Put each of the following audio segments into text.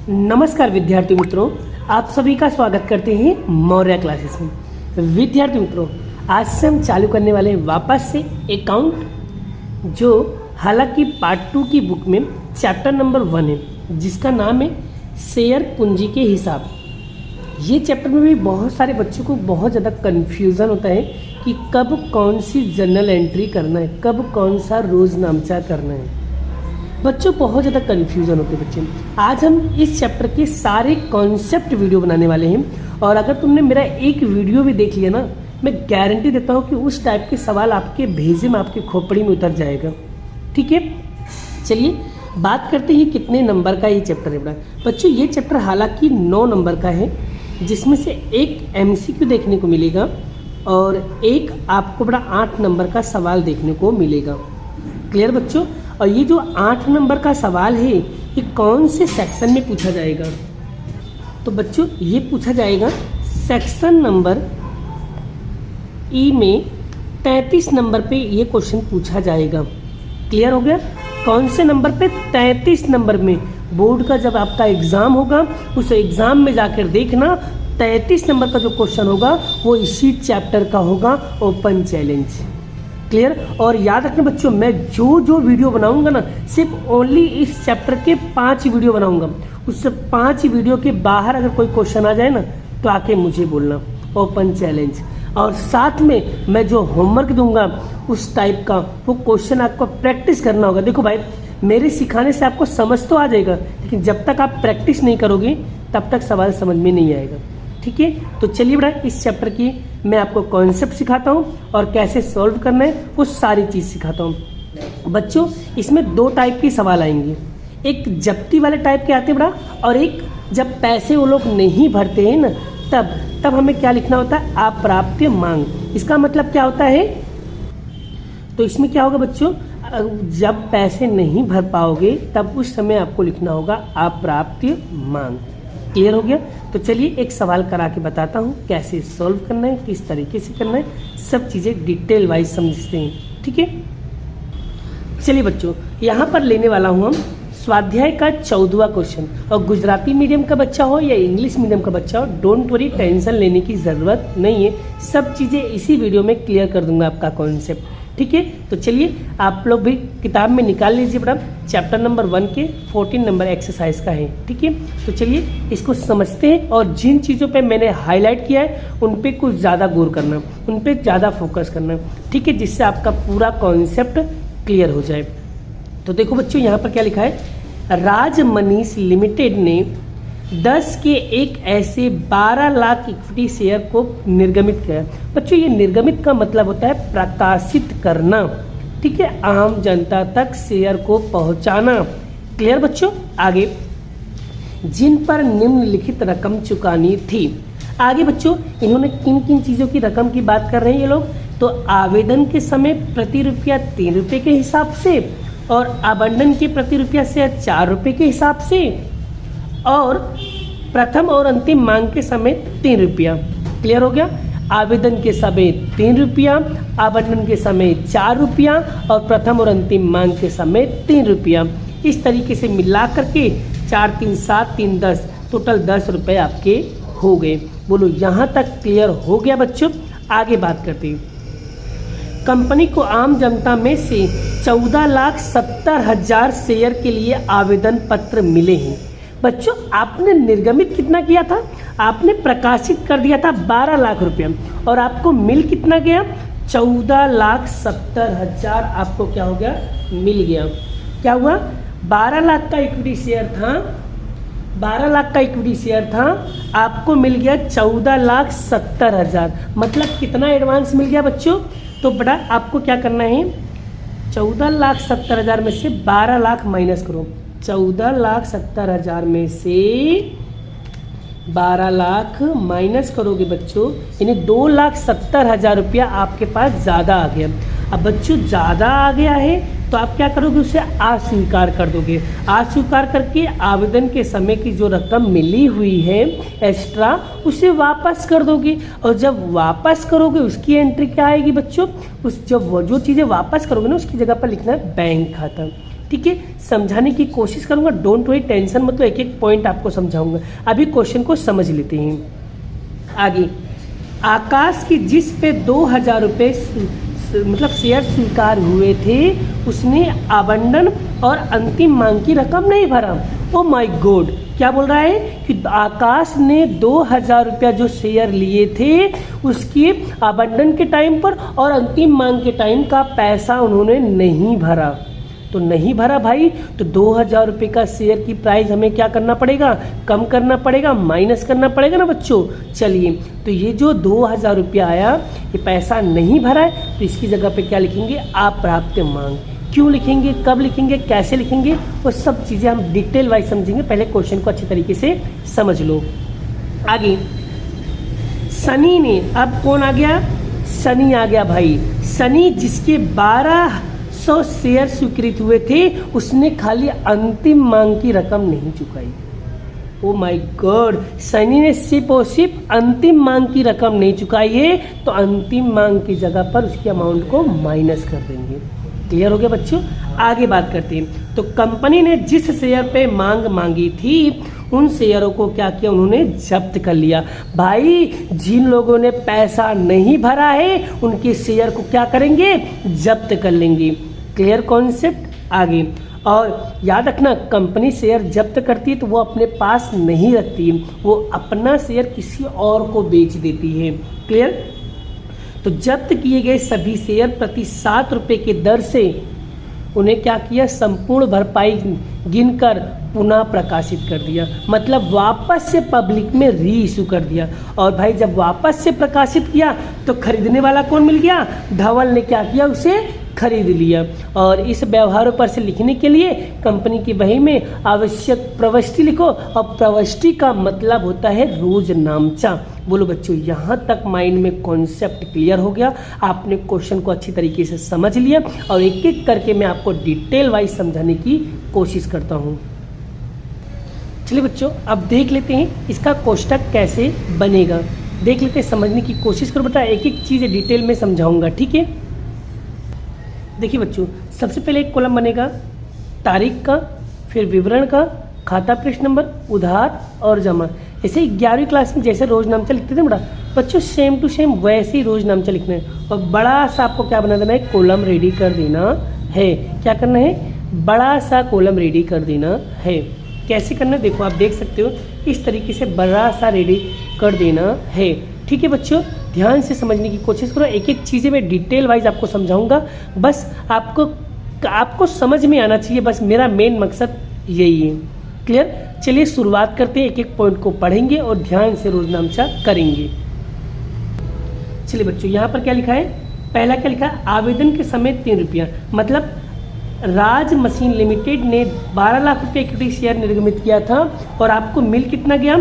नमस्कार विद्यार्थी मित्रों, आप सभी का स्वागत करते हैं मौर्य क्लासेस में। विद्यार्थी मित्रों, आज से हम चालू करने वाले हैं वापस से अकाउंट, जो हालांकि पार्ट 2 की बुक में चैप्टर नंबर 1 है, जिसका नाम है शेयर पूंजी के हिसाब। ये चैप्टर में भी बहुत सारे बच्चों को बहुत ज़्यादा कन्फ्यूज़न होता है कि कब कौन सी जर्नल एंट्री करना है, कब कौन सा रोज़नामचा करना है। बच्चों बहुत ज़्यादा कन्फ्यूज़न होते हैं बच्चे। आज हम इस चैप्टर के सारे कॉन्सेप्ट वीडियो बनाने वाले हैं, और अगर तुमने मेरा एक वीडियो भी देख लिया ना, मैं गारंटी देता हूँ कि उस टाइप के सवाल आपके भेजे में, आपके खोपड़ी में उतर जाएगा। ठीक है, चलिए बात करते हैं कितने नंबर का ये चैप्टर है। बड़ा बच्चों, ये चैप्टर हालांकि 9 नंबर का है, जिसमें से एक MCQ देखने को मिलेगा और एक आपको बड़ा 8 नंबर का सवाल देखने को मिलेगा। क्लियर बच्चों? और ये जो 8 नंबर का सवाल है, ये कौन से सेक्शन में पूछा जाएगा? तो बच्चों, ये पूछा जाएगा सेक्शन नंबर ई में 33 नंबर पे ये क्वेश्चन पूछा जाएगा। क्लियर हो गया? कौन से नंबर पे? 33 नंबर में। बोर्ड का जब आपका एग्ज़ाम होगा, उस एग्ज़ाम में जाकर देखना 33 नंबर का जो क्वेश्चन होगा वो इसी चैप्टर का होगा, ओपन चैलेंज। क्लियर? और याद रखना बच्चों, मैं जो वीडियो बनाऊंगा ना, सिर्फ ओनली इस चैप्टर के 5 वीडियो बनाऊंगा। उससे 5 वीडियो के बाहर अगर कोई क्वेश्चन आ जाए ना, तो आके मुझे बोलना, ओपन चैलेंज। और साथ में मैं जो होमवर्क दूंगा उस टाइप का वो क्वेश्चन आपको प्रैक्टिस करना होगा। देखो भाई, मेरे सिखाने से आपको समझ तो आ जाएगा, लेकिन जब तक आप प्रैक्टिस नहीं करोगे तब तक सवाल समझ में नहीं आएगा। ठीक है, तो चलिए बड़ा, इस चैप्टर की मैं आपको कॉन्सेप्ट सिखाता हूँ और कैसे सॉल्व करना है वो सारी चीज़ सिखाता हूँ। बच्चों, इसमें 2 टाइप के सवाल आएंगे। एक जब्ती वाले टाइप के आते हैं बड़ा, और एक जब पैसे वो लोग नहीं भरते हैं ना, तब हमें क्या लिखना होता है? अप्राप्य मांग। इसका मतलब क्या होता है? तो इसमें क्या होगा बच्चों, जब पैसे नहीं भर पाओगे तब उस समय आपको लिखना होगा अप्राप्य मांग। क्लियर हो गया? तो चलिए एक सवाल करा के बताता हूँ कैसे सॉल्व करना है, किस तरीके से करना है, सब चीज़ें डिटेल वाइज समझते हैं। ठीक है, चलिए बच्चों, यहाँ पर लेने वाला हूँ हम स्वाध्याय का 14वां क्वेश्चन। और गुजराती मीडियम का बच्चा हो या इंग्लिश मीडियम का बच्चा हो, डोंट वरी, टेंशन लेने की ज़रूरत नहीं है। सब चीज़ें इसी वीडियो में क्लियर कर दूंगा आपका कॉन्सेप्ट। ठीक है, तो चलिए आप लोग भी किताब में निकाल लीजिए बड़ा, चैप्टर नंबर 1 के 14 नंबर एक्सरसाइज का है। ठीक है, तो चलिए इसको समझते हैं, और जिन चीज़ों पे मैंने हाईलाइट किया है उन पे कुछ ज़्यादा गौर करना, उन पे ज़्यादा फोकस करना। ठीक है, जिससे आपका पूरा कॉन्सेप्ट क्लियर हो जाए। तो देखो बच्चों, यहाँ पर क्या लिखा है? राज मनीष लिमिटेड ने 10 के एक ऐसे 12 लाख इक्विटी शेयर को निर्गमित किया। बच्चों, ये निर्गमित का मतलब होता है प्रकाशित करना। ठीक है, आम जनता तक शेयर को पहुंचाना। क्लियर बच्चों? आगे, जिन पर निम्नलिखित रकम चुकानी थी। आगे बच्चों, इन्होंने किन किन चीज़ों की रकम की बात कर रहे हैं ये लोग? तो आवेदन के समय प्रति रुपया 3 रुपये के हिसाब से, और आवंटन के प्रति रुपया से 4 रुपये के हिसाब से, और प्रथम और अंतिम मांग के समय 3 रुपया। क्लियर हो गया? आवेदन के समय 3 रुपया, आवंटन के समय 4 रुपया, और प्रथम और अंतिम मांग के समय 3 रुपया। इस तरीके से मिला करके 4 3 7 3 10, टोटल 10 रुपये आपके हो गए। बोलो, यहाँ तक क्लियर हो गया बच्चों? आगे बात करते हैं। कंपनी को आम जनता में से 14,70,000 शेयर के लिए आवेदन पत्र मिले हैं। बच्चों, आपने निर्गमित कितना किया था? आपने प्रकाशित कर दिया था 12 लाख रुपया, और आपको मिल कितना गया? 14,70,000 आपको क्या हो गया? मिल गया। क्या हुआ? 12 लाख का इक्विटी शेयर था, 12 लाख का इक्विटी शेयर था, आपको मिल गया 14,70,000। मतलब कितना एडवांस मिल गया बच्चों? तो बड़ा आपको क्या करना है? 14,70,000 में से 12 लाख माइनस करो। 14,70,000 में से 12 लाख माइनस करोगे बच्चों, यानी 2,70,000 रुपया आपके पास ज़्यादा आ गया। अब बच्चों, ज़्यादा आ गया है तो आप क्या करोगे? उसे अस्वीकार कर दोगे। अस्वीकार करके आवेदन के समय की जो रकम मिली हुई है एक्स्ट्रा, उसे वापस कर दोगे। और जब वापस करोगे उसकी एंट्री क्या आएगी बच्चों? जो चीज़ें वापस करोगे ना, उसकी जगह पर लिखना है बैंक खाता। ठीक है, समझाने की कोशिश करूंगा, डोंट वरी, टेंशन मतलब एक एक पॉइंट आपको समझाऊंगा। अभी क्वेश्चन को समझ लेते हैं। आगे, आकाश की जिस पे 2000 रुपये मतलब शेयर स्वीकार हुए थे, उसने आवंटन और अंतिम मांग की रकम नहीं भरा। ओ माय गॉड, क्या बोल रहा है कि आकाश ने 2000 रुपया जो शेयर लिए थे उसके आवंटन के टाइम पर और अंतिम मांग के टाइम का पैसा उन्होंने नहीं भरा। तो नहीं भरा भाई, तो 2000 रुपये का शेयर की प्राइस हमें क्या करना पड़ेगा, कम करना पड़ेगा, माइनस करना पड़ेगा ना बच्चों। चलिए, तो ये जो 2000 रुपया आया ये पैसा नहीं भरा है, तो इसकी जगह पे क्या लिखेंगे, अप्राप्त मांग। क्यों लिखेंगे, कब लिखेंगे, कैसे लिखेंगे, वो सब चीज़ें हम डिटेल वाइज समझेंगे। पहले क्वेश्चन को अच्छी तरीके से समझ लो। आगे, सनी ने, अब कौन आ गया, सनी आ गया भाई। सनी जिसके 1200 शेयर स्वीकृत हुए थे, उसने खाली अंतिम मांग की रकम नहीं चुकाई। ओ माय गॉड, सनी ने सिर्फ और सिर्फ अंतिम मांग की रकम नहीं चुकाई है, तो अंतिम मांग की जगह पर उसके अमाउंट को माइनस कर देंगे। क्लियर हो गया बच्चों। आगे बात करते हैं। तो कंपनी ने जिस शेयर पे मांग मांगी थी उन शेयरों को क्या किया, उन्होंने जब्त कर लिया। भाई, जिन लोगों ने पैसा नहीं भरा है उनके शेयर को क्या करेंगे, जब्त कर लेंगे। Clear concept. आगे, और याद रखना, कंपनी शेयर जब्त करती है तो वो अपने पास नहीं रखती है, वो अपना शेयर किसी और को बेच देती है। क्लियर। तो जब्त किए गए सभी शेयर प्रति 7 रुपये की दर से उन्हें क्या किया, संपूर्ण भरपाई गिनकर पुनः प्रकाशित कर दिया, मतलब वापस से पब्लिक में री इशू कर दिया। और भाई जब वापस से प्रकाशित किया तो खरीदने वाला कौन मिल गया, धवल ने क्या किया, उसे खरीद लिया। और इस व्यवहारों पर से लिखने के लिए कंपनी की बही में आवश्यक प्रविष्टि लिखो, और प्रविष्टि का मतलब होता है रोजनामचा। बोलो बच्चों, यहाँ तक माइंड में कॉन्सेप्ट क्लियर हो गया, आपने क्वेश्चन को अच्छी तरीके से समझ लिया, और एक एक करके मैं आपको डिटेल वाइज समझाने की कोशिश करता हूँ। चलिए बच्चों, अब देख लेते हैं इसका कोष्टक कैसे बनेगा। देख लेते हैं, समझने की कोशिश करो बेटा, एक एक चीज़ डिटेल में समझाऊंगा, ठीक है। देखिए बच्चों, सबसे पहले एक कॉलम बनेगा तारीख का, फिर विवरण का, खाता पृष्ठ नंबर, उधार और जमा। ऐसे 11वीं क्लास में जैसे रोज नामचा लिखते थे बड़ा बच्चों, सेम टू सेम वैसे ही रोज नामचा लिखना है। और बड़ा सा आपको क्या बना देना है, कॉलम रेडी कर देना है। क्या करना है, बड़ा सा कॉलम रेडी कर देना है। कैसे करना है देखो, आप देख सकते हो, इस तरीके से बड़ा सा रेडी कर देना है। ठीक है बच्चों, ध्यान से समझने की कोशिश करो, एक एक चीज़ें मैं डिटेल वाइज आपको समझाऊंगा, बस आपको समझ में आना चाहिए, बस मेरा मेन मकसद यही है। क्लियर। चलिए शुरुआत करते हैं, एक एक पॉइंट को पढ़ेंगे और ध्यान से रोजनामचा करेंगे। चलिए बच्चों, यहाँ पर क्या लिखा है, पहला क्या लिखा है, आवेदन के समय 3 रुपया, मतलब राज मशीन लिमिटेड ने 12 लाख रुपये इक्विटी शेयर निर्गमित किया था और आपको मिल कितना गया,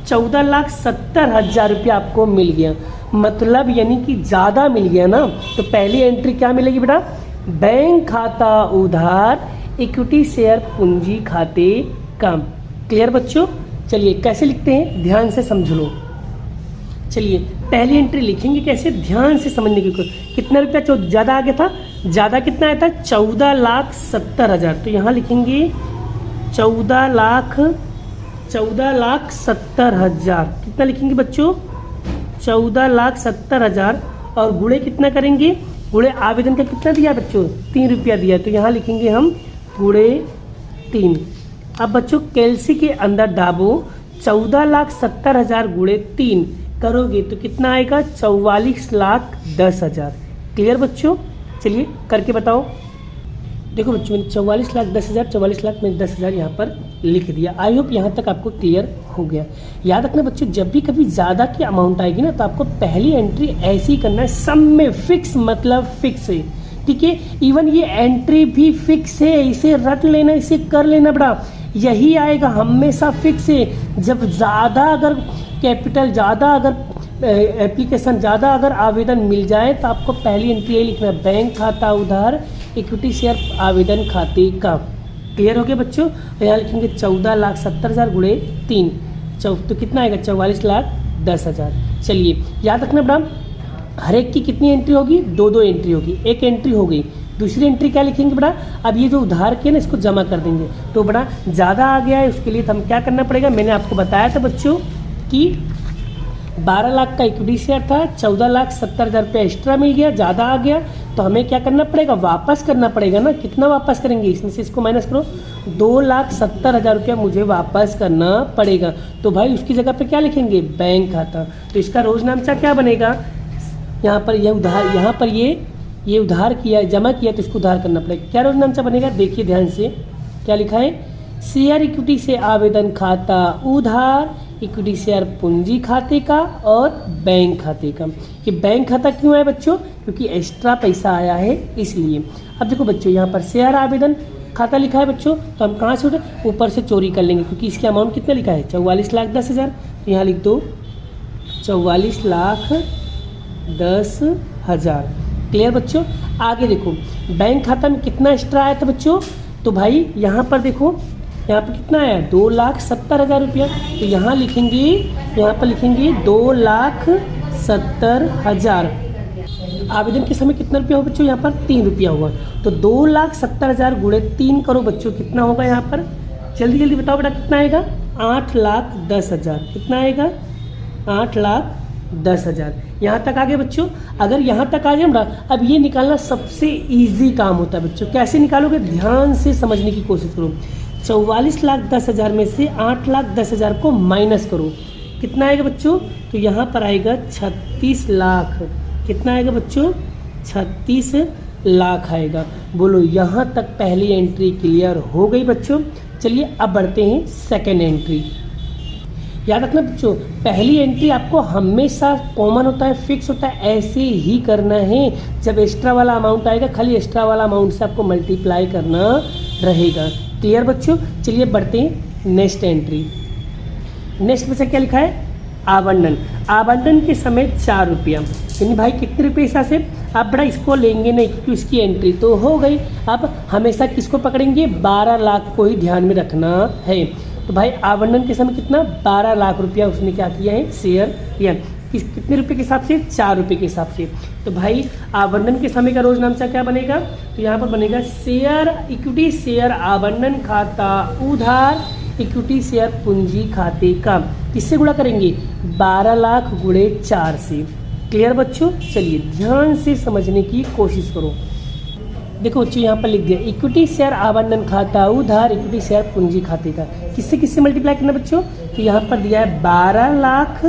14,70,000 रुपया आपको मिल गया, मतलब यानी कि ज़्यादा मिल गया ना। तो पहली एंट्री क्या मिलेगी बेटा, बैंक खाता उधार, इक्विटी शेयर पूंजी खाते कम। क्लियर बच्चों। चलिए कैसे लिखते हैं, ध्यान से समझ लो। चलिए पहली एंट्री लिखेंगे कैसे, ध्यान से समझने की कोशिश। कितना रुपया ज़्यादा आ गया था, ज़्यादा कितना आया था, 14,70,000। तो यहाँ लिखेंगे 14,70,000। कितना लिखेंगे बच्चों, 14,70,000। और गुणे कितना करेंगे, गुणे आवेदन का कितना दिया बच्चों, 3 रुपया दिया, तो यहाँ लिखेंगे हम गुणे 3। अब बच्चों कैलसी के अंदर डाबो 14,70,000 गुणे 3 करोगे तो कितना आएगा, 44,10,000। क्लियर बच्चों। चलिए करके बताओ। देखो बच्चों, मैंने 44,10,000, 44,10,000 यहाँ पर लिख दिया। आई होप यहाँ तक आपको क्लियर हो गया। याद रखना बच्चों, जब भी कभी ज़्यादा की अमाउंट आएगी ना, तो आपको पहली एंट्री ऐसे ही करना है, सम में फिक्स, मतलब फिक्स है, ठीक है। इवन ये एंट्री भी फिक्स है, इसे रट लेना, इसे कर लेना बड़ा, यही आएगा, हमेशा फिक्स है। जब ज़्यादा अगर कैपिटल, ज़्यादा अगर एप्लीकेशन, ज़्यादा अगर आवेदन मिल जाए तो आपको पहली एंट्री यही लिखना है, बैंक खाता उधार, इक्विटी शेयर आवेदन खाते का। क्लियर हो गया बच्चों। यहाँ लिखेंगे 14,70,000 गुणे 3, तो कितना आएगा, 44,10,000। चलिए याद रखना बेटा, हर एक की कितनी एंट्री होगी, 2 एंट्री होगी। एक एंट्री हो गई, दूसरी एंट्री क्या लिखेंगे बेटा, अब ये जो उधार किया ना इसको जमा कर देंगे। तो बेटा ज़्यादा आ गया है, उसके लिए हम क्या करना पड़ेगा, मैंने आपको बताया था बच्चों कि 12 लाख का इक्विटी शेयर था, 14,70,000 रुपया एक्स्ट्रा मिल गया, ज़्यादा आ गया, तो हमें क्या करना पड़ेगा, वापस करना पड़ेगा ना। कितना वापस करेंगे, इसमें से इसको माइनस करो, 2,70,000 रुपया मुझे वापस करना पड़ेगा। तो भाई उसकी जगह पे क्या लिखेंगे, बैंक खाता। तो इसका रोजनामचा क्या बनेगा, यहाँ पर यह उधार, यहाँ पर ये उधार किया, जमा किया, तो इसको उधार करना पड़ेगा। क्या रोजनामचा बनेगा, देखिए ध्यान से क्या लिखा है, शेयर इक्विटी से आवेदन खाता उधार, इक्विटी शेयर पूंजी खाते का और बैंक खाते का। कि बैंक खाता क्यों है बच्चों, क्योंकि एक्स्ट्रा पैसा आया है इसलिए। अब देखो बच्चों यहाँ पर शेयर आवेदन खाता लिखा है बच्चों, तो हम कहाँ से उठे, ऊपर से चोरी कर लेंगे, क्योंकि इसका अमाउंट कितना लिखा है, 44,10,000। तो यहाँ लिख दो 44,10,000। क्लियर बच्चों। आगे देखो बैंक खाता में कितना एक्स्ट्रा आया था बच्चों, तो भाई यहाँ पर देखो, यहाँ पर कितना आया, 2,70,000 रुपया। तो यहाँ पर लिखेंगे 2,70,000। आवेदन के समय कितना रुपया होगा बच्चों, यहाँ पर 3 रुपया होगा। तो 2,70,000 गुणे 3 करो बच्चों, कितना होगा यहाँ पर, जल्दी जल्दी बताओ बेटा कितना आएगा, 8,10,000। कितना आएगा, 8,10,000। यहाँ तक आ गए बच्चों। अगर यहाँ तक आ जाए ना, अब ये निकालना सबसे इजी काम होता है बच्चों। कैसे निकालोगे, ध्यान से समझने की कोशिश करो। 44,10,000 में से 8,10,000 को माइनस करो, कितना आएगा बच्चों, तो यहाँ पर आएगा 36 लाख। कितना आएगा बच्चों, 36 लाख आएगा। बोलो यहाँ तक पहली एंट्री क्लियर हो गई बच्चों। चलिए अब बढ़ते हैं सेकेंड एंट्री। याद रखना बच्चों, पहली एंट्री आपको हमेशा कॉमन होता है, फिक्स होता है, ऐसे ही करना है। जब एक्स्ट्रा वाला अमाउंट आएगा, खाली एक्स्ट्रा वाला अमाउंट से आपको मल्टीप्लाई करना रहेगा। क्लियर बच्चों। चलिए बढ़ते हैं नेक्स्ट एंट्री। नेक्स्ट बच्चा क्या लिखा है, आवंटन। आवंटन के समय 4 रुपया, यानी भाई कितने रुपये हिसाब से, आप बड़ा इसको लेंगे नहीं क्योंकि उसकी एंट्री तो हो गई। अब हमेशा किसको पकड़ेंगे, 12 लाख को ही ध्यान में रखना है। तो भाई आवंटन के समय कितना, 12 लाख रुपया उसने क्या किया है, शेयर लिया। कितने रुपए के हिसाब से, 4 रुपये के हिसाब से। तो भाई आवंटन के समय का रोजनामचा क्या बनेगा, तो यहाँ पर बनेगा शेयर इक्विटी शेयर आवंटन खाता उधार, इक्विटी शेयर पूंजी खाते का। किससे गुणा करेंगे, 12 लाख गुणे 4 से। क्लियर बच्चों। चलिए ध्यान से समझने की कोशिश करो। देखो बच्चों यहाँ पर लिख दिया, इक्विटी शेयर आवंटन खाता उधार, इक्विटी शेयर पूंजी खाते का। किससे किससे मल्टीप्लाई करना बच्चों, तो यहाँ पर दिया है 12 लाख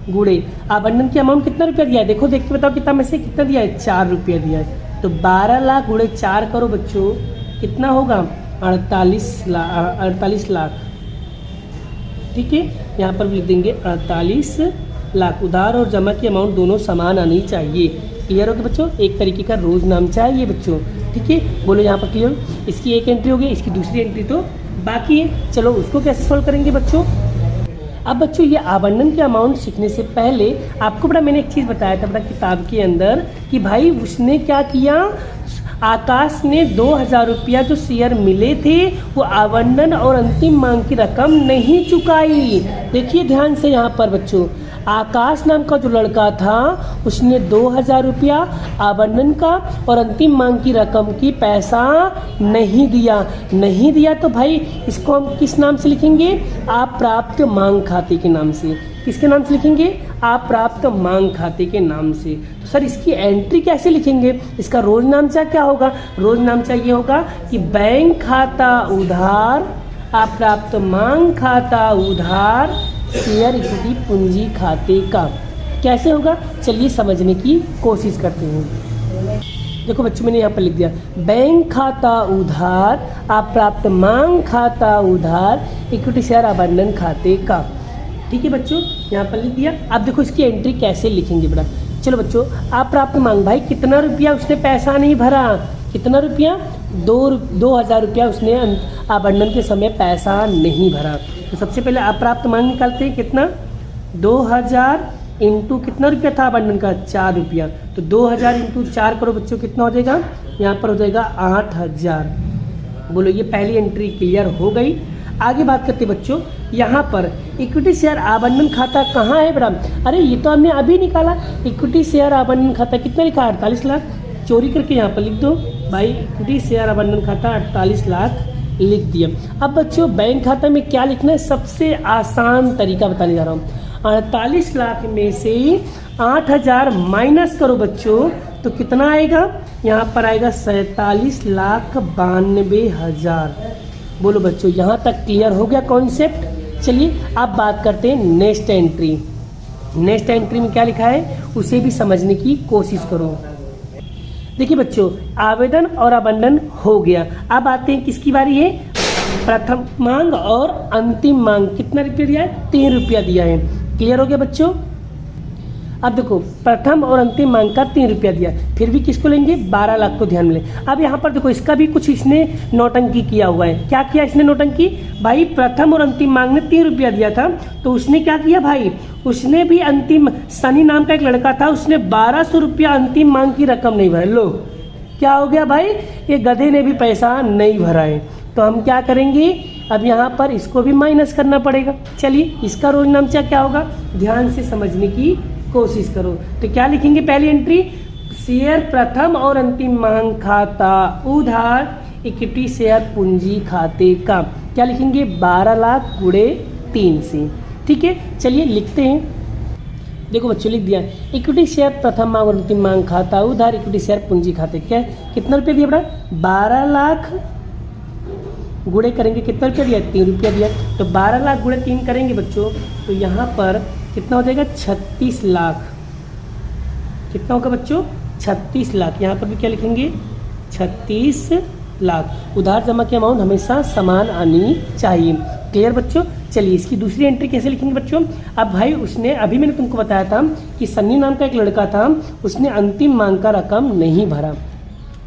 गुणे आवंटन की अमाउंट कितना रुपया दिया है, देखो देख के बताओ कितना में से कितना दिया है, 4 रुपया दिया है। तो 12 लाख गुणे 4 करो बच्चों, कितना होगा, 48 लाख। ठीक है, यहाँ पर लिख देंगे 48 लाख। उधार और जमा की अमाउंट दोनों समान आनी चाहिए। क्लियर हो गया बच्चों, एक तरीके का रोजनामचा है ये बच्चों। ठीक है, बोलो यहाँ पर क्लियर। इसकी एक एंट्री हो गई, इसकी दूसरी एंट्री तो बाकी है। चलो उसको कैसे सॉल्व करेंगे बच्चों। अब बच्चों ये आवंटन के अमाउंट सीखने से पहले आपको बड़ा मैंने एक चीज़ बताया था बड़ा किताब के अंदर, कि भाई उसने क्या किया, आकाश ने 2,000 रुपया जो शेयर मिले थे वो आवंटन और अंतिम मांग की रकम नहीं चुकाई। देखिए ध्यान से यहाँ पर बच्चों, आकाश नाम का जो लड़का था उसने 2,000 रुपया आवंटन का और अंतिम मांग की रकम की पैसा नहीं दिया। तो भाई इसको हम किस नाम से लिखेंगे, अप्राप्त मांग खाते के नाम से। किसके नाम से लिखेंगे, अप्राप्त मांग खाते के नाम से। तो सर इसकी एंट्री कैसे लिखेंगे, इसका रोजनामचा क्या होगा, रोजनामचा ये होगा कि बैंक खाता उधार, अप्राप्त मांग खाता उधार, शेयर इक्विटी पूंजी खाते का। कैसे होगा, चलिए समझने की कोशिश करते हैं। देखो बच्चों मैंने यहाँ पर लिख दिया, बैंक खाता उधार, अप्राप्त मांग खाता उधार, इक्विटी शेयर आवंटन खाते का। ठीक है बच्चों, यहाँ पर लिख दिया। अब देखो इसकी एंट्री कैसे लिखेंगे बेटा। चलो बच्चों, अप्राप्त मांग, भाई कितना रुपया उसने पैसा नहीं भरा, कितना रुपया, 2,000 रुपया उसने आवंटन के समय पैसा नहीं भरा। तो सबसे पहले अप्राप्त मांग निकालते हैं, कितना, 2,000 इंटू कितना रुपया था आवंटन का, 4 रुपया। तो 2,000 इंटू 4 करो बच्चों, कितना हो जाएगा, यहाँ पर हो जाएगा 8,000। बोलो ये पहली एंट्री क्लियर हो गई। आगे बात करते बच्चों, यहाँ पर इक्विटी शेयर आवंटन खाता कहाँ है बेटा, अरे ये तो हमने अभी निकाला। इक्विटी शेयर आवंटन खाता कितना लिखा है, 48 लाख। चोरी करके यहाँ पर लिख दो भाई इक्विटी शेयर आवंटन खाता 48 लाख लिख दिया। अब बच्चों बैंक खाता में क्या लिखना है, सबसे आसान तरीका बताने जा रहा हूँ। 48 लाख में से 8000 माइनस करो बच्चों तो कितना आएगा, यहाँ पर आएगा 47,92,000। बोलो बच्चों यहाँ तक क्लियर हो गया कॉन्सेप्ट। चलिए अब बात करते हैं नेक्स्ट एंट्री। नेक्स्ट एंट्री में क्या लिखा है उसे भी समझने की कोशिश करो। देखिए बच्चों आवेदन और आवंटन हो गया। अब आते हैं किसकी बारी है, प्रथम मांग और अंतिम मांग। कितना रुपया दिया है, 3 रुपया दिया है। क्लियर हो गया बच्चों। अब देखो प्रथम और अंतिम मांग का 3 रुपया दिया, फिर भी किसको लेंगे, 12 लाख को ध्यान में लें। अब यहाँ पर देखो इसका भी कुछ इसने नौटंकी किया हुआ है। क्या किया इसने नौटंकी, भाई प्रथम और अंतिम मांग ने 3 रुपया दिया था तो उसने क्या किया भाई, उसने भी अंतिम, सनी नाम का एक लड़का था, उसने 1200 रुपया अंतिम मांग की रकम नहीं भरा। लो क्या हो गया भाई, ये गधे ने भी पैसा नहीं भरा है। तो हम क्या करेंगे, अब यहाँ पर इसको भी माइनस करना पड़ेगा। चलिए इसका रोल नामचा क्या होगा, ध्यान से समझने की कोशिश करो। तो क्या लिखेंगे, पहली एंट्री शेयर प्रथम और अंतिम मांग खाता उधार इक्विटी शेयर पूंजी खाते का क्या लिखेंगे, 12 लाख गुणे 3 से। ठीक है चलिए लिखते हैं। देखो बच्चों लिख दिया इक्विटी शेयर प्रथम मांग और अंतिम मांग खाता उधार इक्विटी शेयर पूंजी खाते। क्या कितना रुपया दिया बड़ा, 12 लाख गुणे करेंगे कितना रुपया दिया, 3 रुपया दिया। तो 12 लाख गुणे 3 करेंगे बच्चों तो यहाँ पर कितना हो जाएगा, 36 लाख। कितना होगा बच्चों, 36 लाख। यहाँ पर भी क्या लिखेंगे, 36 लाख। उधार जमा की अमाउंट हमेशा समान आनी चाहिए। क्लियर बच्चों। चलिए इसकी दूसरी एंट्री कैसे लिखेंगे बच्चों। अब भाई उसने, अभी मैंने तुमको बताया था कि सन्नी नाम का एक लड़का था, उसने अंतिम मांग का रकम नहीं भरा।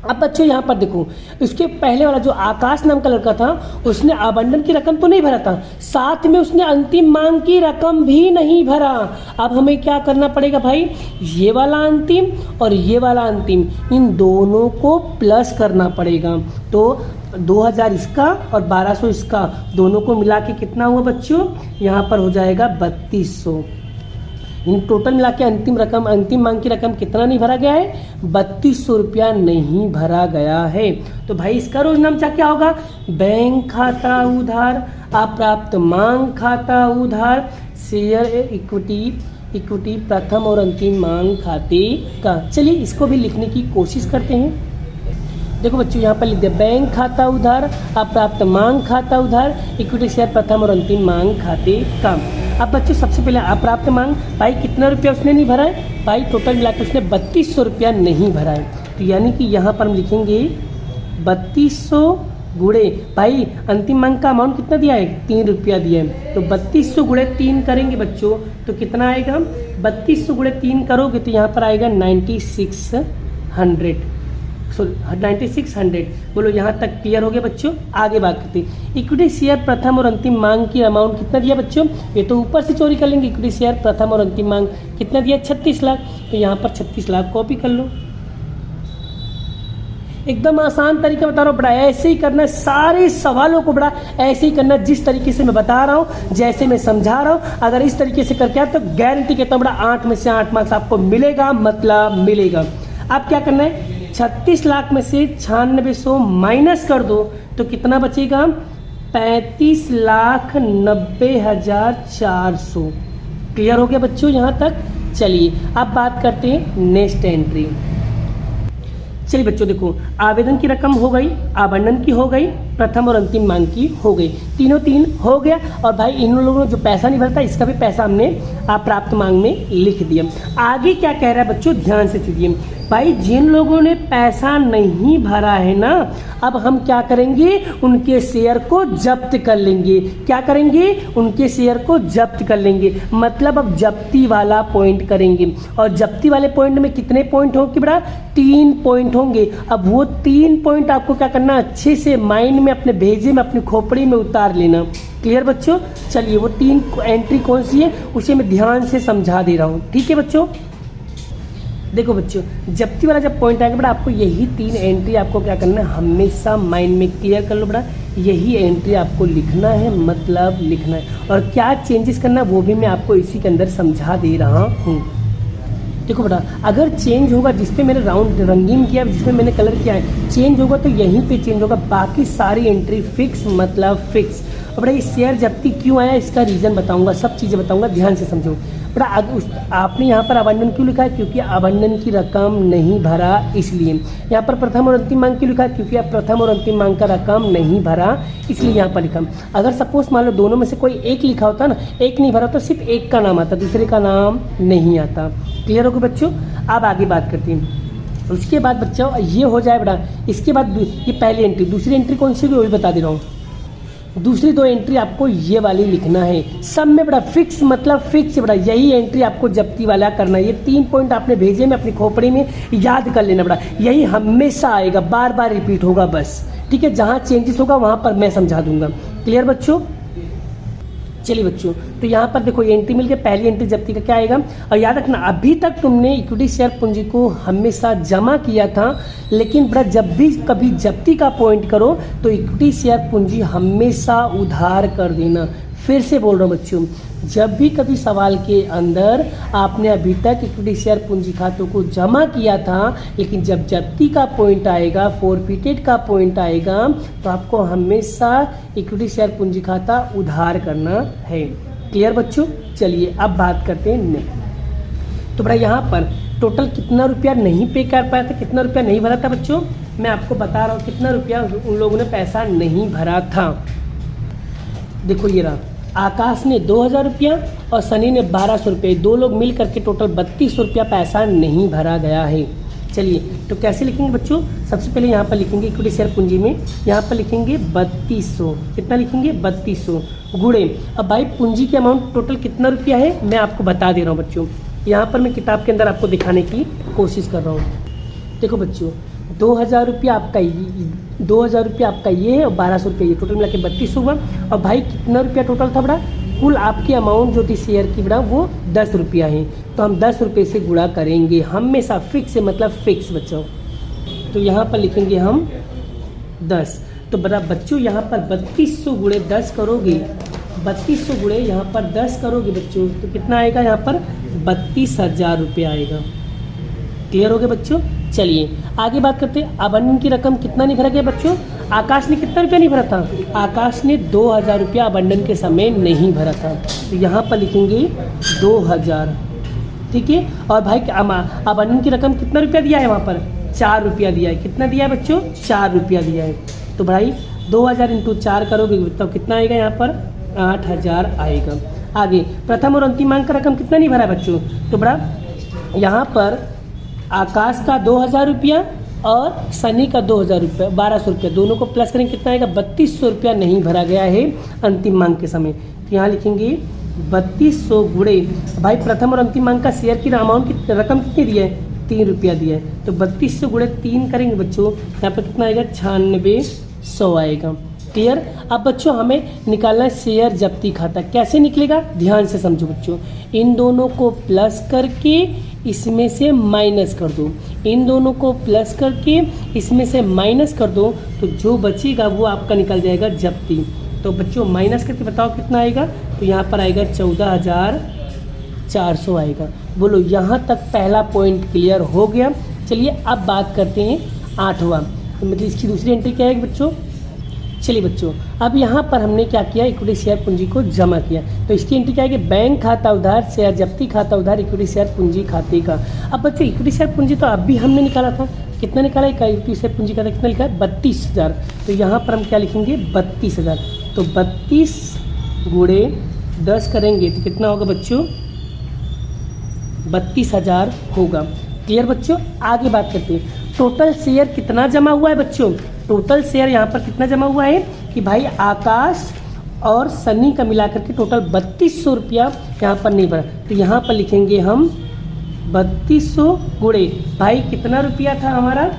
अब बच्चों यहाँ पर देखो उसके पहले वाला जो आकाश नाम का लड़का था उसने आवंटन की रकम तो नहीं भरा था, साथ में उसने अंतिम मांग की रकम भी नहीं भरा। अब हमें क्या करना पड़ेगा भाई, ये वाला अंतिम और ये वाला अंतिम, इन दोनों को प्लस करना पड़ेगा। तो 2000 इसका और 1200 इसका, दोनों को मिला के कितना हुआ बच्चों, यहाँ पर हो जाएगा 3200। इन टोटल मिला के अंतिम रकम, अंतिम मांग की रकम कितना नहीं भरा गया है, 3200 रुपया नहीं भरा गया है। तो भाई इसका रोज नामचा क्या होगा, बैंक खाता उधार अप्राप्त मांग खाता उधार शेयर इक्विटी प्रथम और अंतिम मांग खाते का। चलिए इसको भी लिखने की कोशिश करते हैं। देखो बच्चों यहाँ पर लिख दिया बैंक खाता उधार अप्राप्त मांग खाता उधार इक्विटी शेयर प्रथम और अंतिम मांग खाते का। अब बच्चों सबसे पहले अप्राप्त मांग, भाई कितना रुपया उसने नहीं भरा है, भाई टोटल मिलाकर उसने 3200 रुपया नहीं भरा है। तो यानी कि यहाँ पर हम लिखेंगे 3200 गुणे, भाई अंतिम मांग का अमाउंट कितना दिया है, 3 रुपया दिया है। तो 3200 गुणे 3 करेंगे बच्चों तो कितना आएगा, 3200 गुणे 3 करोगे तो यहाँ पर आएगा 9600। बोलो यहाँ तक क्लियर हो गया बच्चों। आगे बात करते हैं इक्विटी शेयर प्रथम और अंतिम मांग की अमाउंट कितना दिया बच्चों, ये तो ऊपर से चोरी कर लेंगे। इक्विटी शेयर प्रथम और अंतिम मांग कितना दिया, 36 लाख। तो यहाँ पर 36 लाख कॉपी कर लो। एकदम आसान तरीका बता रहा हूँ, बड़ा ऐसे ही करना, सारे सवालों को बड़ा ऐसे ही करना जिस तरीके से मैं बता रहा हूँ, जैसे मैं समझा रहा हूँ। अगर इस तरीके से करके आए तो गारंटी कहता हूँ बड़ा 8 में से 8 मार्क्स आपको मिलेगा, मतलब मिलेगा। अब क्या करना है, 36 लाख में से 9600 माइनस कर दो तो कितना बचेगा, 35,90,400। क्लियर हो गया बच्चों यहाँ तक। चलिए अब बात करते हैं नेक्स्ट एंट्री। चलिए बच्चों देखो आवेदन की रकम हो गई, आवंटन की हो गई, प्रथम और अंतिम मांग की हो गई, तीनों 3 हो गया। और भाई इन लोगों ने जो पैसा नहीं भरता इसका भी पैसा हमने अप्राप्त मांग में लिख दिया। आगे क्या कह रहा है बच्चों, ध्यान से सुनिए। भाई जिन लोगों ने पैसा नहीं भरा है ना, अब हम क्या करेंगे, उनके शेयर को जब्त कर लेंगे। क्या करेंगे, उनके शेयर को जब्त कर लेंगे, मतलब अब जब्ती वाला पॉइंट करेंगे। और जब्ती वाले पॉइंट में कितने पॉइंट होंगे बेटा, 3 पॉइंट होंगे। अब वो 3 पॉइंट आपको क्या करना, अच्छे से माइंड में, अपने भेजे में, अपनी खोपड़ी में उतार लेना। क्लियर बच्चों। चलिए वो 3 एंट्री कौन सी है उसे मैं ध्यान से समझा दे रहा हूँ, ठीक है बच्चों। देखो बच्चों जब्ती वाला जब पॉइंट आएगा बेटा, आपको यही 3 एंट्री आपको क्या करना है, हमेशा माइंड में क्लियर कर लो बेटा। यही एंट्री आपको लिखना है, मतलब लिखना है। और क्या चेंजेस करना है वो भी मैं आपको इसी के अंदर समझा दे रहा हूँ। देखो बेटा, अगर चेंज होगा जिस पे मैंने राउंड रंगीन किया, जिसमें मैंने कलर किया है, चेंज होगा तो यहीं पे चेंज होगा, बाकी सारी एंट्री फिक्स मतलब फिक्स। और बेटा ये शेयर जब्ती क्यों आया इसका रीज़न बताऊंगा, सब चीज़ें बताऊंगा, ध्यान से समझो। बेटा आपने यहाँ पर अबंडन क्यों लिखा है? क्योंकि अबंडन की रकम नहीं भरा इसलिए। यहाँ पर प्रथम और अंतिम मांग क्यों लिखा है? क्योंकि आप प्रथम और अंतिम मांग का रकम नहीं भरा इसलिए यहाँ पर लिखा। अगर सपोज मान लो दोनों में से कोई एक लिखा होता ना, एक नहीं भरा तो सिर्फ एक का नाम आता, दूसरे का नाम नहीं आता। क्लियर हो गया बच्चों? अब आगे बात करते हैं। उसके बाद बच्चों ये हो जाए बेटा, इसके बाद ये पहली एंट्री, दूसरी एंट्री कौन सी होगी वो भी बता दे रहा हूँ। दूसरी दो एंट्री आपको ये वाली लिखना है। सब में बड़ा फिक्स मतलब फिक्स बड़ा, यही एंट्री आपको जब्ती वाला करना है। ये 3 पॉइंट आपने भेजे में अपनी खोपड़ी में याद कर लेना बड़ा, यही हमेशा आएगा, बार बार रिपीट होगा बस, ठीक है। जहाँ चेंजेस होगा वहाँ पर मैं समझा दूंगा। क्लियर बच्चों? चलिए बच्चों, तो यहाँ पर देखो ये एंट्री मिलकर पहली एंट्री जब्ती का क्या आएगा। और याद रखना अभी तक तुमने इक्विटी शेयर पूंजी को हमेशा जमा किया था, लेकिन बड़ा जब भी कभी जब्ती का पॉइंट करो तो इक्विटी शेयर पूंजी हमेशा उधार कर देना। फिर से बोल रहा हूँ बच्चों, जब भी कभी सवाल के अंदर आपने अभी तक इक्विटी शेयर पूंजी खातों को जमा किया था, लेकिन जब जब्ती का पॉइंट आएगा, फोरफिटेड का पॉइंट आएगा, तो आपको हमेशा इक्विटी शेयर पूंजी खाता उधार करना है। क्लियर बच्चों? चलिए अब बात करते हैं नहीं। तो बड़ा यहाँ पर टोटल कितना रुपया नहीं पे कर पाया था, कितना रुपया नहीं भरा था बच्चों, मैं आपको बता रहा हूँ कितना रुपया उन लोगों ने पैसा नहीं भरा था। देखो ये रहा, आकाश ने 2000 रुपया और सनी ने 1200 रुपये, दो लोग मिल करके टोटल 3200 रुपया पैसा नहीं भरा गया है। चलिए तो कैसे लिखेंगे बच्चों? सबसे पहले यहाँ पर लिखेंगे इक्विटी शेयर पूंजी में, यहाँ पर लिखेंगे 3200। कितना लिखेंगे? 3200 गुणे, अब भाई पूंजी की अमाउंट टोटल कितना रुपया है मैं आपको बता दे रहा हूँ बच्चों। यहाँ पर मैं किताब के अंदर आपको दिखाने की कोशिश कर रहा हूँ। देखो बच्चों, 2000 रुपया आपका 2000 रुपया आपका ये है और 1200 रुपया ये, टोटल मिला के 3200 हुआ। और भाई कितना रुपया टोटल था बड़ा? कुल आपकी अमाउंट जो थी शेयर की बड़ा वो 10 रुपया है, तो हम 10 रुपये से गुणा करेंगे, हमेशा फिक्स है मतलब फिक्स बच्चों। तो यहाँ पर लिखेंगे हम 10। तो बड़ा बच्चों यहाँ पर 3200 गुणे 10 करोगे, 3200 गुणे यहाँ पर 10 करोगे बच्चों, तो कितना आएगा? यहाँ पर 32,000 रुपया आएगा। क्लियर हो गया बच्चों? चलिए आगे बात करते हैं। आवंटन की रकम कितना नहीं भरा गया बच्चों? आकाश ने कितना रुपया नहीं भरा था? आकाश ने 2000 रुपया आवंटन के समय नहीं भरा था, तो यहाँ पर लिखेंगे 2000, ठीक है। और भाई आवंटन की रकम कितना रुपया दिया है? वहाँ पर 4 रुपया दिया है। कितना दिया है बच्चों? 4 रुपया दिया है। तो भाई 2000 इंटू 4 करोगे तो कितना आएगा? यहाँ पर 8000 आएगा। आगे प्रथम और अंतिम मांग का रकम कितना नहीं भरा है बच्चों? तो बड़ा यहाँ पर आकाश का 2000 रुपया और सनी का 2000 रुपया, 1200 रुपया, दोनों को प्लस करेंगे कितना आएगा? 3200 रुपया नहीं भरा गया है अंतिम मांग के समय। तो यहाँ लिखेंगे 3200 गुणे, भाई प्रथम और अंतिम मांग का शेयर की अमाउंट की रकम कितनी दी है? 3 रुपया दिया है, तो 3200 गुणे 3 करेंगे बच्चों, यहाँ पर कितना आएगा? 9600 आएगा। क्लियर? अब बच्चों हमें निकालना है शेयर जब्ती खाता। कैसे निकलेगा? ध्यान से समझो बच्चों, इन दोनों को प्लस करके इसमें से माइनस कर दो, इन दोनों को प्लस करके इसमें से माइनस कर दो, तो जो बचेगा वो आपका निकल जाएगा जब्ती। तो बच्चों माइनस करके बताओ कितना आएगा? तो यहाँ पर आएगा 14400 आएगा। बोलो यहाँ तक पहला पॉइंट क्लियर हो गया। चलिए अब बात करते हैं 8वां, मतलब इसकी दूसरी एंट्री क्या है बच्चों? चलिए बच्चों, अब यहाँ पर हमने क्या किया? इक्विटी शेयर पूंजी को जमा किया, तो इसकी एंट्री क्या है कि बैंक खाता उधार, शेयर जब्ती खाता उधार, इक्विटी शेयर पूंजी खाते का। अब बच्चों इक्विटी शेयर पूंजी तो अभी हमने निकाला था, कितना निकाला है? इक्विटी शेयर पूंजी खाता कितना लिखा है? 32000। तो यहाँ पर हम क्या लिखेंगे? 32000। तो 32 गुणे 10 करेंगे तो कितना होगा बच्चों? 32000 होगा। क्लियर बच्चों? आगे बात करते हैं टोटल शेयर कितना जमा हुआ है बच्चों। टोटल शेयर यहाँ पर कितना जमा हुआ है कि भाई आकाश और सनी का मिलाकर के टोटल 3200 रुपया यहाँ पर नहीं भरा, तो यहाँ पर लिखेंगे हम 3200 गुणे भाई कितना रुपया था हमारा?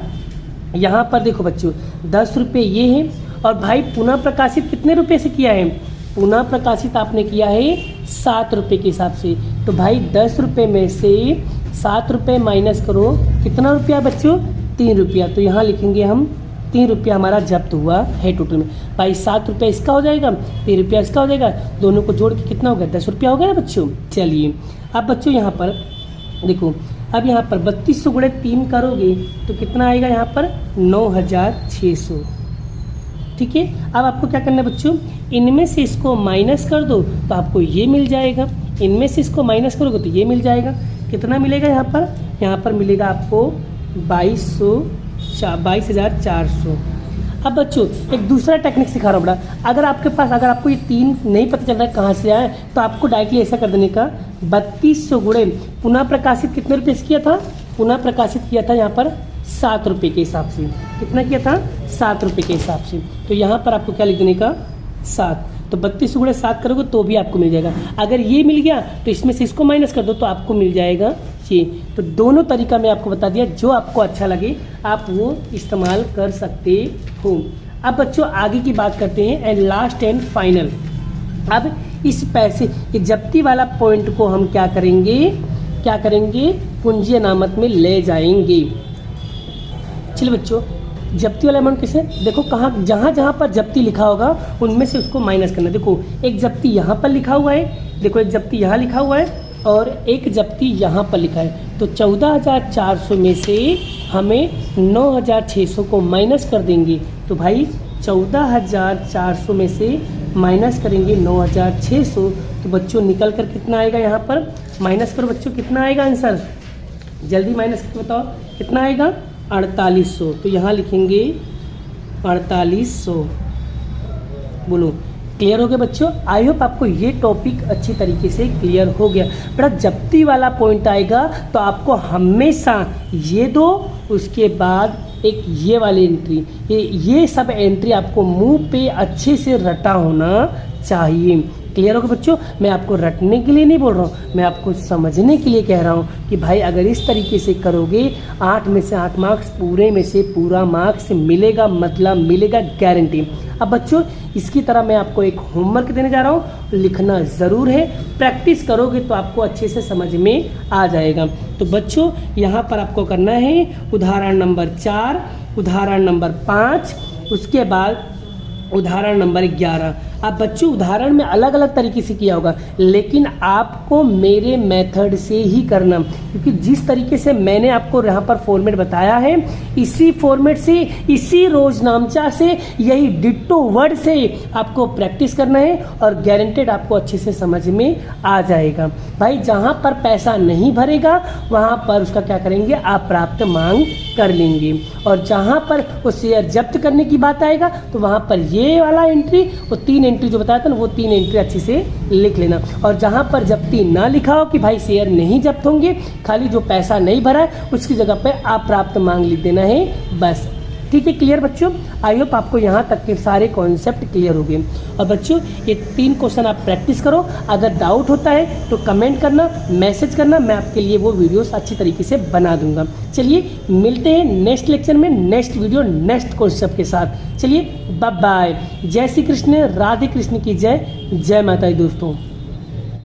यहाँ पर देखो बच्चों 10 रुपये ये है, और भाई पुनः प्रकाशित कितने रुपये से किया है? पुनः प्रकाशित आपने किया है 7 रुपये के हिसाब से। तो भाई 10 रुपये में से 7 रुपये माइनस करो, कितना रुपया बच्चों? 3 रुपया। तो यहाँ लिखेंगे हम 3 रुपया हमारा जब्त हुआ है टोटल में। भाई 7 रुपया इसका हो जाएगा, 3 रुपया इसका हो जाएगा, दोनों को जोड़ के कितना होगा? 10 रुपया हो गया ना बच्चों। चलिए अब बच्चों यहाँ पर देखो अब यहाँ पर 3200 गुणे 3 करोगे तो कितना आएगा यहाँ पर 9600। ठीक है, अब आपको क्या करना है बच्चों, इनमें से इसको माइनस कर दो तो आपको ये मिल जाएगा, इनमें से इसको माइनस करोगे तो ये मिल जाएगा। कितना मिलेगा यहाँ पर मिलेगा आपको 22,400। अब बच्चों एक दूसरा टेक्निक सिखा रहा हूँ बड़ा, अगर आपको ये 3 नहीं पता चल रहा है कहाँ से आए तो आपको डायरेक्टली ऐसा कर देने का, 3200 गुणे पुनः प्रकाशित कितने रुपये से किया था, पुनः प्रकाशित किया था यहाँ पर 7 रुपये के हिसाब से। कितना किया था, 7 रुपये के हिसाब से। तो यहाँ पर आपको क्या लिख देने का, 7। तो 3200 गुणे 7 करोगे तो भी आपको मिल जाएगा। अगर ये मिल गया तो इसमें से इसको माइनस कर दो तो आपको मिल जाएगा ये। तो दोनों तरीका मैं आपको बता दिया, जो आपको अच्छा लगे आप वो इस्तेमाल कर सकते हो। अब बच्चों आगे की बात करते हैं एंड लास्ट एंड फाइनल। अब इस पैसे ये जब्ती वाला पॉइंट को हम क्या करेंगे, पूंजी अनामत में ले जाएंगे। चलिए बच्चों, जब्ती वाला अमाउंट कैसे, देखो जहाँ पर जब्ती लिखा होगा उनमें से उसको माइनस करना। देखो एक जब्ती यहाँ पर लिखा हुआ है, देखो एक जब्ती यहाँ लिखा हुआ है और एक जब्ती यहाँ पर लिखा है। तो 14,400 में से हमें 9,600 को माइनस कर देंगे। तो भाई 14,400 में से माइनस करेंगे 9,600 तो बच्चों निकल कर कितना आएगा, यहाँ पर माइनस करो बच्चों, कितना आएगा आंसर, जल्दी माइनस करके बताओ कितना आएगा, 4800। तो यहाँ लिखेंगे 4800। बोलो क्लियर हो गया बच्चों। आई होप आपको ये टॉपिक अच्छी तरीके से क्लियर हो गया। बेटा जब्ती वाला पॉइंट आएगा तो आपको हमेशा ये दो, उसके बाद एक ये वाली एंट्री, ये सब एंट्री आपको मुंह पे अच्छे से रटा होना चाहिए। क्लियर होगा बच्चों, मैं आपको रटने के लिए नहीं बोल रहा हूँ, मैं आपको समझने के लिए कह रहा हूँ कि भाई अगर इस तरीके से करोगे 8 में से 8 मार्क्स, पूरे में से पूरा मार्क्स मिलेगा, मतलब मिलेगा गारंटी। अब बच्चों इसकी तरह मैं आपको एक होमवर्क देने जा रहा हूँ, लिखना ज़रूर है, प्रैक्टिस करोगे तो आपको अच्छे से समझ में आ जाएगा। तो बच्चों यहाँ पर आपको करना है उदाहरण नंबर 4, उदाहरण नंबर 5, उसके बाद उदाहरण नंबर 11। अब बच्चों उदाहरण में अलग अलग तरीके से किया होगा, लेकिन आपको मेरे मेथड से ही करना, क्योंकि जिस तरीके से मैंने आपको यहाँ पर फॉर्मेट बताया है, इसी फॉर्मेट से, इसी रोजनामचा से, यही डिट्टो वर्ड से आपको प्रैक्टिस करना है और गारंटेड आपको अच्छे से समझ में आ जाएगा। भाई जहाँ पर पैसा नहीं भरेगा वहाँ पर उसका क्या करेंगे, आप प्राप्त मांग कर लेंगे, और जहाँ पर वो शेयर जब्त करने की बात आएगा तो वहाँ पर ये वाला एंट्री, वो 3 एंट्री जो बताया था ना, वो 3 एंट्री अच्छे से लिख लेना। और जहाँ पर जब्ती ना लिखा हो कि भाई शेयर नहीं जब्त होंगे, खाली जो पैसा नहीं भरा है उसकी जगह पे आप प्राप्त मांग लिख देना है बस। ठीक है, क्लियर बच्चों। आई होप आपको यहाँ तक के सारे कॉन्सेप्ट क्लियर हो गए। और बच्चों ये 3 क्वेश्चन आप प्रैक्टिस करो, अगर डाउट होता है तो कमेंट करना, मैसेज करना, मैं आपके लिए वो वीडियोस अच्छी तरीके से बना दूंगा। चलिए मिलते हैं नेक्स्ट लेक्चर में, नेक्स्ट वीडियो, नेक्स्ट कॉन्सेप्ट के साथ। चलिए बाय बाय। जय श्री कृष्ण, राधे कृष्ण की जय, जय माता दी दोस्तों।